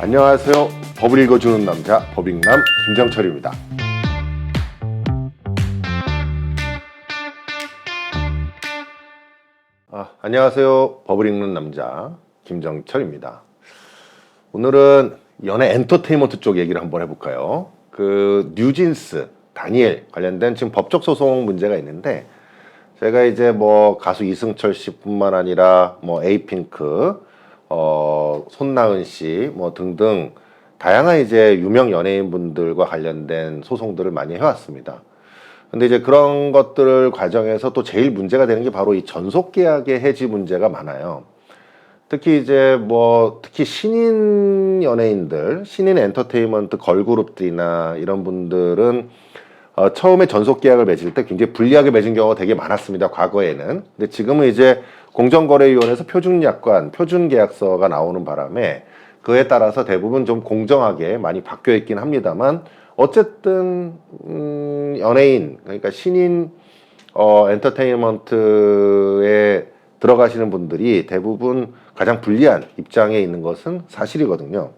안녕하세요. 법을 읽어주는 남자 법익남 김정철입니다. 안녕하세요. 법을 읽는 남자 김정철입니다. 오늘은 연예 엔터테인먼트 쪽 얘기를 한번 해볼까요? 그 뉴진스, 다니엘 관련된 지금 법적 소송 문제가 있는데, 제가 이제 뭐 가수 이승철 씨뿐만 아니라 뭐 에이핑크, 손나은 씨 뭐 등등 다양한 이제 유명 연예인분들과 관련된 소송들을 많이 해왔습니다. 근데 이제 그런 것들을 과정에서 또 제일 문제가 되는 게 바로 이 전속계약의 해지 문제가 많아요. 특히 이제 뭐 특히 신인 연예인들, 신인 엔터테인먼트 걸그룹들이나 이런 분들은 처음에 전속계약을 맺을 때 굉장히 불리하게 맺은 경우가 되게 많았습니다, 과거에는. 근데 지금은 이제 공정거래위원회에서 표준계약서가 나오는 바람에 그에 따라서 대부분 좀 공정하게 많이 바뀌어 있긴 합니다만, 어쨌든 연예인, 그러니까 신인 엔터테인먼트에 들어가시는 분들이 대부분 가장 불리한 입장에 있는 것은 사실이거든요.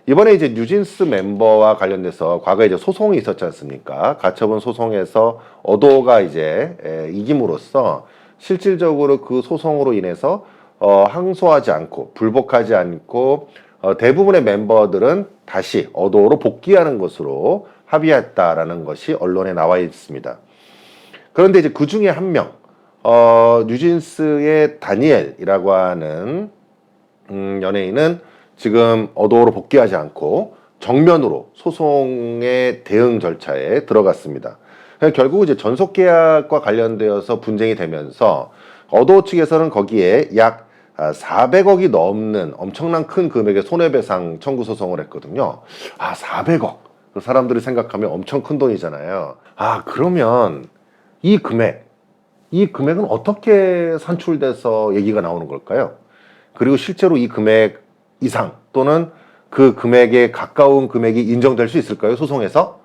이번에 이제 뉴진스 멤버와 관련돼서 과거에 이제 소송이 있었지 않습니까? 가처분 소송에서 어도가 이제 이김으로써 실질적으로 그 소송으로 인해서 항소하지 않고 불복하지 않고 대부분의 멤버들은 다시 어도로 복귀하는 것으로 합의했다라는 것이 언론에 나와 있습니다. 그런데 이제 그 중에 한 명, 뉴진스의 다니엘이라고 하는 연예인은 지금 어도로 복귀하지 않고 정면으로 소송의 대응 절차에 들어갔습니다. 결국 이제 전속계약과 관련되어서 분쟁이 되면서 어도 측에서는 거기에 약 400억이 넘는 엄청난 큰 금액의 손해배상 청구 소송을 했거든요. 400억. 사람들이 생각하면 엄청 큰 돈이잖아요. 그러면 이 금액은 어떻게 산출돼서 얘기가 나오는 걸까요? 그리고 실제로 이 금액 이상 또는 그 금액에 가까운 금액이 인정될 수 있을까요, 소송에서?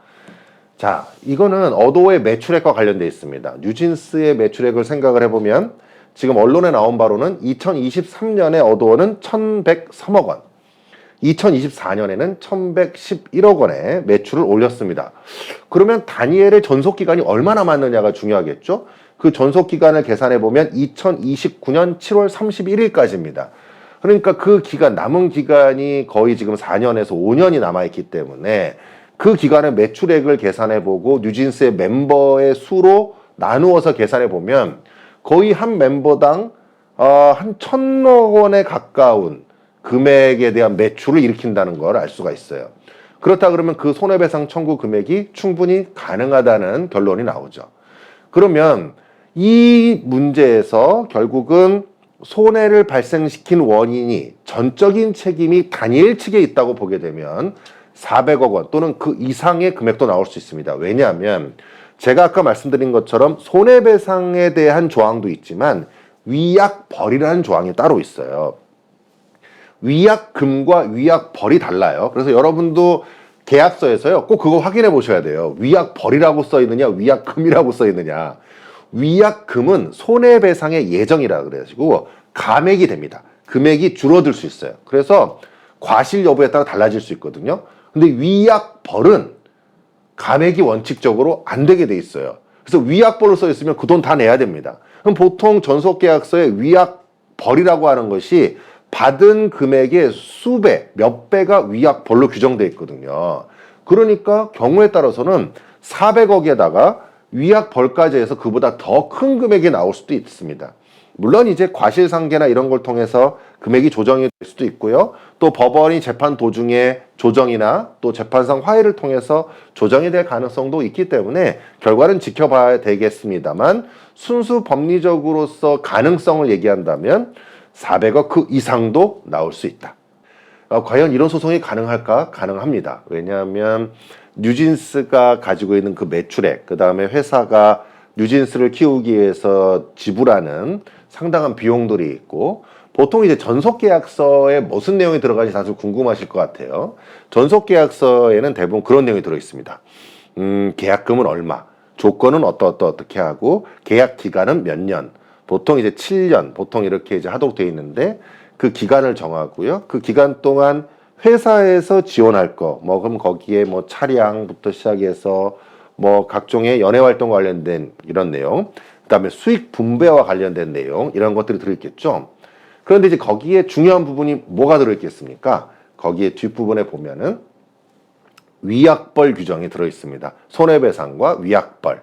자, 이거는 어도의 매출액과 관련되어 있습니다. 뉴진스의 매출액을 생각을 해보면 지금 언론에 나온 바로는 2023년에 어도는 1,103억 원, 2024년에는 1,111억 원의 매출을 올렸습니다. 그러면 다니엘의 전속기간이 얼마나 남았느냐가 중요하겠죠? 그 전속기간을 계산해보면 2029년 7월 31일까지입니다. 그러니까 그 기간, 남은 기간이 거의 지금 4년에서 5년이 남아있기 때문에 그 기간의 매출액을 계산해보고 뉴진스의 멤버의 수로 나누어서 계산해보면 거의 한 멤버당 한 1,000억 원에 가까운 금액에 대한 매출을 일으킨다는 걸 알 수가 있어요. 그렇다 그러면 그 손해배상 청구 금액이 충분히 가능하다는 결론이 나오죠. 그러면 이 문제에서 결국은 손해를 발생시킨 원인이 전적인 책임이 다니엘 측에 있다고 보게 되면 400억 원 또는 그 이상의 금액도 나올 수 있습니다. 왜냐하면 제가 아까 말씀드린 것처럼 손해배상에 대한 조항도 있지만 위약벌이라는 조항이 따로 있어요. 위약금과 위약벌이 달라요. 그래서 여러분도 계약서에서요, 꼭 그거 확인해 보셔야 돼요. 위약벌이라고 써 있느냐, 위약금이라고 써 있느냐. 위약금은 손해배상의 예정이라 그래가지고 감액이 됩니다. 금액이 줄어들 수 있어요. 그래서 과실 여부에 따라 달라질 수 있거든요. 근데 위약벌은 감액이 원칙적으로 안 되게 돼 있어요. 그래서 위약벌로 써 있으면 그 돈 다 내야 됩니다. 그럼 보통 전속계약서에 위약벌이라고 하는 것이 받은 금액의 수배, 몇 배가 위약벌로 규정되어 있거든요. 그러니까 경우에 따라서는 400억에다가 위약벌까지 해서 그보다 더 큰 금액이 나올 수도 있습니다. 물론 이제 과실상계나 이런 걸 통해서 금액이 조정이 될 수도 있고요. 또 법원이 재판 도중에 조정이나 또 재판상 화해를 통해서 조정이 될 가능성도 있기 때문에 결과는 지켜봐야 되겠습니다만, 순수 법리적으로서 가능성을 얘기한다면 400억 그 이상도 나올 수 있다. 과연 이런 소송이 가능할까? 가능합니다. 왜냐하면 뉴진스가 가지고 있는 그 매출액, 그 다음에 회사가 뉴진스를 키우기 위해서 지불하는 상당한 비용들이 있고, 보통 이제 전속계약서에 무슨 내용이 들어가는지 다들 궁금하실 것 같아요. 전속계약서에는 대부분 그런 내용이 들어 있습니다. 계약금은 얼마, 조건은 어떻게 하고, 계약 기간은 몇 년, 보통 이제 7년, 보통 이렇게 이제 하도록 되어 있는데 그 기간을 정하고요. 그 기간 동안 회사에서 지원할 거, 뭐 그럼 거기에 뭐 차량부터 시작해서 뭐 각종의 연예 활동 관련된 이런 내용, 그다음에 수익 분배와 관련된 내용 이런 것들이 들어있겠죠. 그런데 이제 거기에 중요한 부분이 뭐가 들어있겠습니까? 거기에 뒷부분에 보면은 위약벌 규정이 들어있습니다. 손해배상과 위약벌.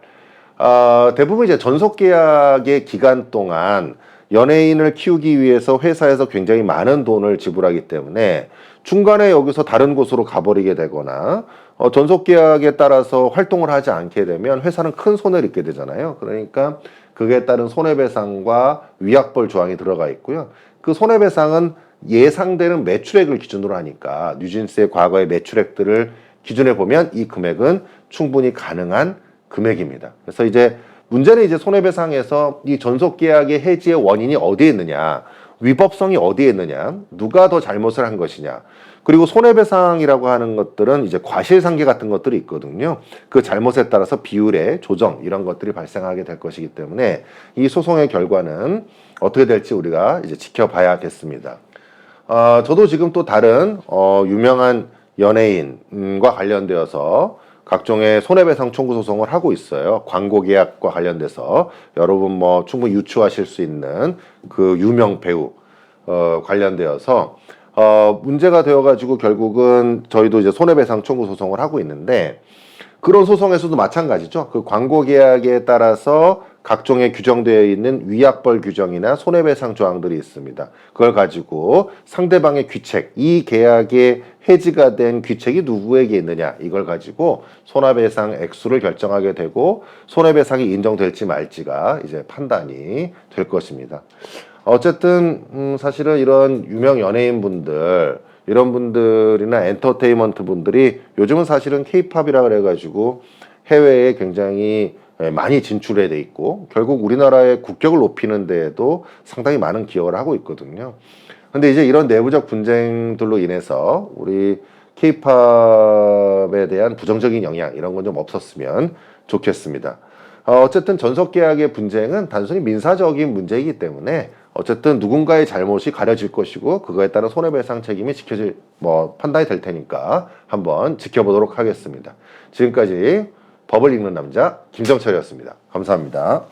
대부분 이제 전속계약의 기간 동안 연예인을 키우기 위해서 회사에서 굉장히 많은 돈을 지불하기 때문에 중간에 여기서 다른 곳으로 가버리게 되거나 전속계약에 따라서 활동을 하지 않게 되면 회사는 큰 손해를 입게 되잖아요. 그러니까 그에 따른 손해배상과 위약벌 조항이 들어가 있고요. 그 손해배상은 예상되는 매출액을 기준으로 하니까 뉴진스의 과거의 매출액들을 기준에 보면 이 금액은 충분히 가능한 금액입니다. 그래서 이제 문제는 이제 손해배상에서 이 전속계약의 해지의 원인이 어디에 있느냐, 위법성이 어디에 있느냐, 누가 더 잘못을 한 것이냐, 그리고 손해배상이라고 하는 것들은 이제 과실상계 같은 것들이 있거든요. 그 잘못에 따라서 비율의 조정 이런 것들이 발생하게 될 것이기 때문에 이 소송의 결과는 어떻게 될지 우리가 이제 지켜봐야겠습니다. 저도 지금 또 다른 유명한 연예인과 관련되어서 각종의 손해배상 청구 소송을 하고 있어요. 광고 계약과 관련돼서 여러분 뭐 충분히 유추하실 수 있는 그 유명 배우 관련되어서 문제가 되어가지고 결국은 저희도 이제 손해배상 청구 소송을 하고 있는데 그런 소송에서도 마찬가지죠. 그 광고 계약에 따라서 각종의 규정되어 있는 위약벌 규정이나 손해배상 조항들이 있습니다. 그걸 가지고 상대방의 귀책, 이 계약의 해지가 된 귀책이 누구에게 있느냐 이걸 가지고 손해배상 액수를 결정하게 되고 손해배상이 인정될지 말지가 이제 판단이 될 것입니다. 어쨌든 사실은 이런 유명 연예인분들 이런 분들이나 엔터테인먼트 분들이 요즘은 사실은 케이팝이라 그래가지고 해외에 굉장히 많이 진출해 돼 있고 결국 우리나라의 국격을 높이는 데에도 상당히 많은 기여를 하고 있거든요. 근데 이제 이런 내부적 분쟁들로 인해서 우리 케이팝에 대한 부정적인 영향 이런 건 좀 없었으면 좋겠습니다. 어쨌든 전속계약의 분쟁은 단순히 민사적인 문제이기 때문에 어쨌든 누군가의 잘못이 가려질 것이고 그거에 따른 손해배상 책임이 지켜질 판단이 될 테니까 한번 지켜보도록 하겠습니다. 지금까지 법을 읽는 남자 김정철이었습니다. 감사합니다.